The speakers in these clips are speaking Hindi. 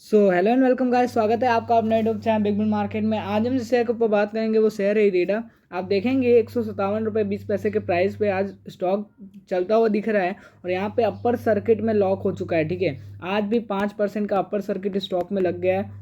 हेलो एंड वेलकम गाइस, स्वागत है आपका अपने YouTube channel big bull market में। आज हम जिस शेयर के ऊपर बात करेंगे वो शेयर है इरेडा। आप देखेंगे 157 रुपये 20 पैसे के प्राइस पे आज स्टॉक चलता हुआ दिख रहा है और यहाँ पे अपर सर्किट में लॉक हो चुका है। ठीक है, आज भी 5% का अपर सर्किट स्टॉक में लग गया है।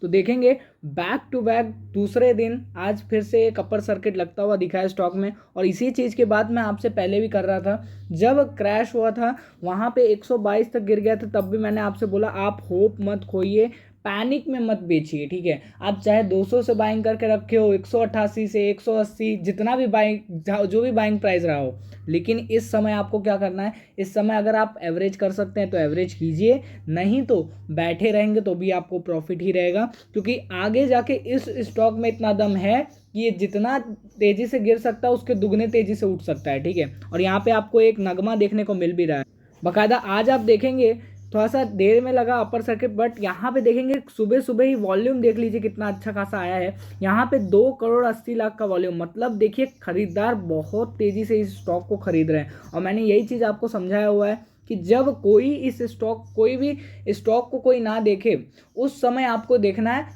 तो देखेंगे बैक टू बैक दूसरे दिन आज फिर से एक अपर सर्किट लगता हुआ दिखा है स्टॉक में। और इसी चीज़ के बाद मैं आपसे पहले भी कर रहा था, जब क्रैश हुआ था वहाँ पे 122 तक गिर गया था, तब भी मैंने आपसे बोला आप होप मत खोइए, पैनिक में मत बेचिए। ठीक है, आप चाहे 200 से बाइंग करके रखे हो, 188 से 180, जितना भी बाइंग जो भी बाइंग प्राइस रहा हो, लेकिन इस समय आपको क्या करना है, इस समय अगर आप एवरेज कर सकते हैं तो एवरेज कीजिए, नहीं तो बैठे रहेंगे तो भी आपको प्रॉफिट ही रहेगा। क्योंकि आगे जाके इस स्टॉक में इतना दम है कि ये जितना तेजी से गिर सकता है उसके दुगने तेजी से उठ सकता है। ठीक है, और यहाँ पे आपको एक नगमा देखने को मिल भी रहा है बाकायदा। आज आप देखेंगे थोड़ा सा देर में लगा अपर सर्किट, बट यहाँ पे देखेंगे सुबह सुबह ही वॉल्यूम देख लीजिए कितना अच्छा खासा आया है। यहाँ पे 2 करोड़ 80 लाख का वॉल्यूम, मतलब देखिए खरीदार बहुत तेजी से इस स्टॉक को खरीद रहे हैं। और मैंने यही चीज़ आपको समझाया हुआ है कि जब कोई भी स्टॉक को कोई ना देखे, उस समय आपको देखना है।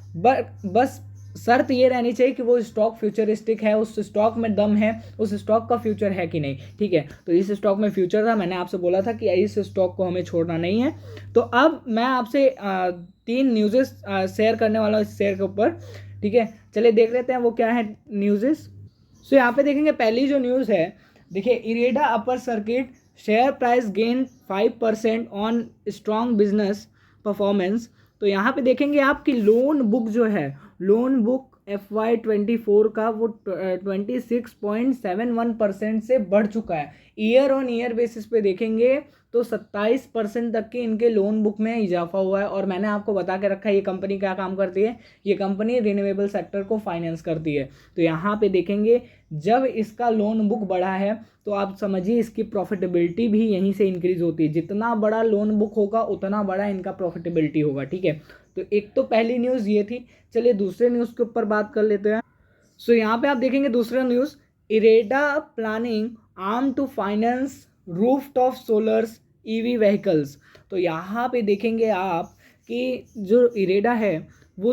बस शर्त ये रहनी चाहिए कि वो स्टॉक फ्यूचरिस्टिक है, उस स्टॉक में दम है, उस स्टॉक का फ्यूचर है कि नहीं। ठीक है, तो इस स्टॉक में फ्यूचर था, मैंने आपसे बोला था कि इस स्टॉक को हमें छोड़ना नहीं है। तो अब मैं आपसे 3 न्यूज़ेस शेयर करने वाला हूँ इस शेयर के ऊपर। ठीक है, चलिए देख लेते हैं वो क्या है न्यूज़ेस। यहाँ पे देखेंगे पहली जो न्यूज़ है, देखिए IREDA upper circuit share price gain 5% on strong business performance. तो यहाँ पे देखेंगे आपकी लोन बुक जो है, लोन बुक FY24 का वो 26.71% से बढ़ चुका है। ईयर ऑन ईयर बेसिस पे देखेंगे तो 27% तक की इनके लोन बुक में इजाफा हुआ है। और मैंने आपको बता के रखा है ये कंपनी क्या काम करती है, ये कंपनी रिन्यूएबल सेक्टर को फाइनेंस करती है। तो यहाँ पे देखेंगे जब इसका लोन बुक बढ़ा है तो आप समझिए इसकी प्रॉफिटेबिलिटी भी यहीं से इंक्रीज होती है। जितना बड़ा लोन बुक होगा उतना बड़ा इनका प्रॉफिटेबिलिटी होगा। ठीक है, तो एक तो पहली न्यूज़ ये थी। चलिए दूसरे न्यूज़ के ऊपर बात कर लेते हैं। यहाँ पे आप देखेंगे दूसरा news, IREDA planning arm to finance rooftop solars EV vehicles. तो यहाँ पे देखेंगे आप कि जो इरेडा है वो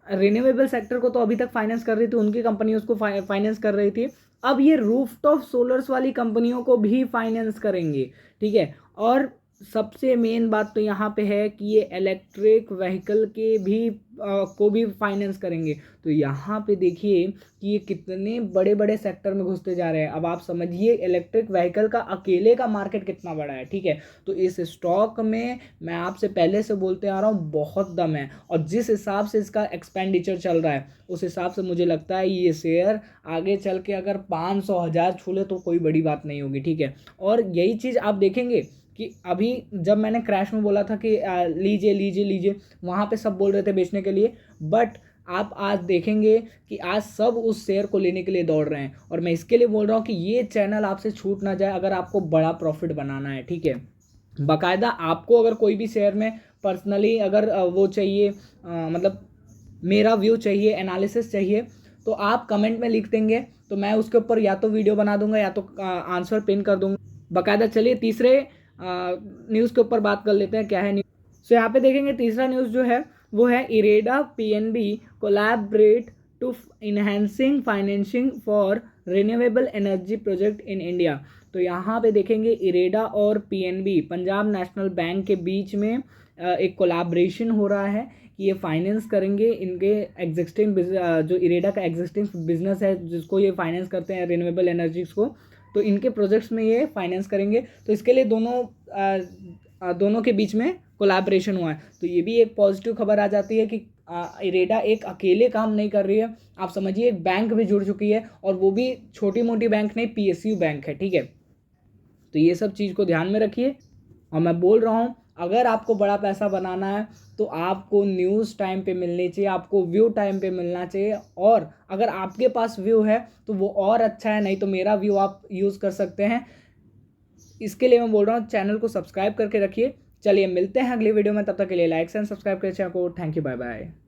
रिन्यूएबल सेक्टर को तो अभी तक फाइनेंस कर रही थी, उनकी कंपनी उसको फाइनेंस कर रही थी। अब ये रूफटॉप सोलर्स वाली कंपनियों को भी फाइनेंस करेंगे। ठीक है, और सबसे मेन बात तो यहाँ पे है कि ये इलेक्ट्रिक व्हीकल के भी को भी फाइनेंस करेंगे। तो यहाँ पे देखिए कि ये कितने बड़े बड़े सेक्टर में घुसते जा रहे हैं। अब आप समझिए इलेक्ट्रिक व्हीकल का अकेले का मार्केट कितना बड़ा है। ठीक है, तो इस स्टॉक में मैं आपसे पहले से बोलते आ रहा हूँ बहुत दम है, और जिस हिसाब से इसका एक्सपेंडिचर चल रहा है उस हिसाब से मुझे लगता है ये शेयर आगे चल के अगर 500 हज़ार छू ले तो कोई बड़ी बात नहीं होगी। ठीक है, और यही चीज़ आप देखेंगे कि अभी जब मैंने क्रैश में बोला था कि लीजिए लीजिए लीजिए, वहाँ पे सब बोल रहे थे बेचने के लिए, बट आप आज देखेंगे कि आज सब उस शेयर को लेने के लिए दौड़ रहे हैं। और मैं इसके लिए बोल रहा हूँ कि ये चैनल आपसे छूट ना जाए अगर आपको बड़ा प्रॉफिट बनाना है। ठीक है, बाकायदा आपको अगर कोई भी शेयर में पर्सनली अगर वो चाहिए, मतलब मेरा व्यू चाहिए, एनालिसिस चाहिए, तो आप कमेंट में लिख देंगे तो मैं उसके ऊपर या तो वीडियो बना दूंगा या तो आंसर पिन कर दूंगा बाकायदा। चलिए तीसरे न्यूज़ के ऊपर बात कर लेते हैं, क्या है न्यूज़। यहाँ पे देखेंगे तीसरा न्यूज़ जो है वो है IREDA PNB collaborate to enhancing financing for renewable energy project in India. तो यहाँ पे देखेंगे इरेडा और PNB पंजाब नेशनल बैंक के बीच में एक कोलैबोरेशन हो रहा है कि ये फाइनेंस करेंगे इनके एग्जिस्टिंग जो इरेडा का एग्जिस्टिंग बिजनेस है जिसको ये फाइनेंस करते हैं रिन्यूएबल एनर्जीज को, तो इनके प्रोजेक्ट्स में ये फाइनेंस करेंगे। तो इसके लिए दोनों के बीच में कोलैबोरेशन हुआ है। तो ये भी एक पॉजिटिव खबर आ जाती है कि इरेडा एक अकेले काम नहीं कर रही है। आप समझिए एक बैंक भी जुड़ चुकी है, और वो भी छोटी मोटी बैंक नहीं, PSU बैंक है। ठीक है, तो ये सब चीज़ को ध्यान में रखिए। और मैं बोल रहा हूँ अगर आपको बड़ा पैसा बनाना है तो आपको न्यूज़ टाइम पे मिलनी चाहिए, आपको व्यू टाइम पे मिलना चाहिए। और अगर आपके पास व्यू है तो वो और अच्छा है, नहीं तो मेरा व्यू आप यूज़ कर सकते हैं। इसके लिए मैं बोल रहा हूँ चैनल को सब्सक्राइब करके रखिए। चलिए मिलते हैं अगली वीडियो में, तब तक के लिए लाइक एंड सब्सक्राइब करें चैनल को। Thank you, bye bye.